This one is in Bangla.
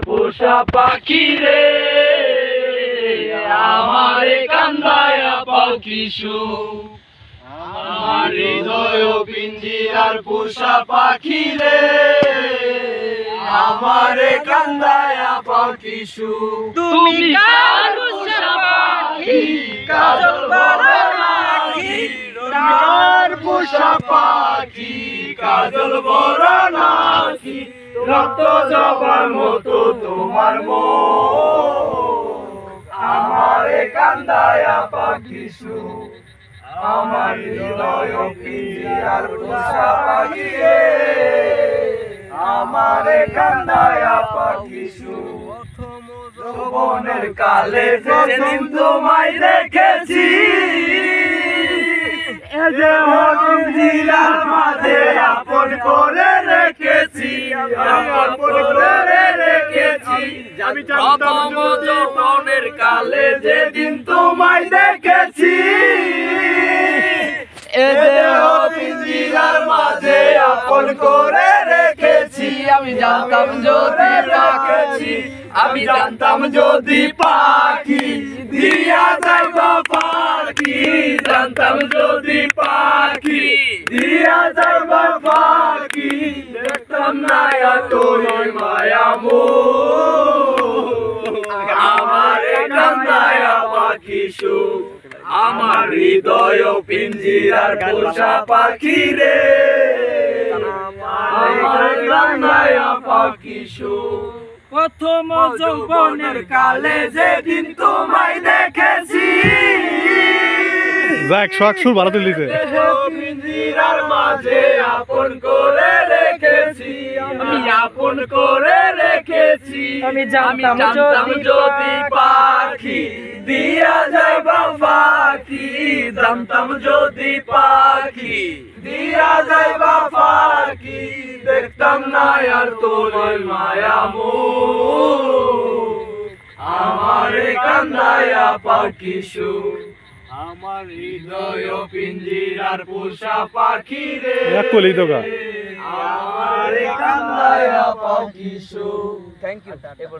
পোষা পাখি রে আমারে কান্দায়া পাখি সুখ আমার হৃদয় পিঞ্জিরার পোষা পাখি রে আমারে কান্দায়া পাখি সুখ তুমি কার পোষা পাখি কাজল বড় নাকি কার পোষা পাখি কাজল বড় নাকি রক্ত জবার মতো তোমার মুখ আমারে কান্দায়া পাখি সুখ আমার হৃদয় পিঞ্জিরার পোষা পাখি রে আমারে কান্দায়া পাখি সুখ যৌবনের কালে যেদিন তোমায় দেখেছি পিঞ্জিরার মাঝে আপন করে রেখেছি আপন করে রেখেছি প্রথম যৌবনের কালে যেদিন তোমায় দেখেছি পিঞ্জিরার মাঝে আপন করে রেখেছি আমি জানতাম যদি রাখেছি আমি জানতাম যদি পাখি দিয়া যাইব পাখি জানতাম যদি পাখি দিয়া যাইব পাখি দেখতাম না তোর মায়ামু আমারে কান্দায়া পাখি সুখ আমার হৃদয় পিঞ্জিরার পোষা পাখি রে আমার কান্দায়া পাখি সুখ প্রথম যৌবনের কালে যেদিন তোমায় দেখেছি যাক শখ সুর ভালো তুলিতে পিঞ্জিরার মাঝে আপন করে রেখেছি আমি আপন করে রেখেছি আমি জানতাম যদি পাখি দিয়া যাইবা পাখি জানতাম যদি পাখি দিয়া যাইবা পাখি দেখতাম না আর তোর মায়ামু আমারে কান্দায়া পাখি সুখ আমার হৃদয় পিঞ্জিরার পোষা পাখি রে কলি দোকা আমারে কান্দায়া পাখি সুখ থ্যাংক ইউ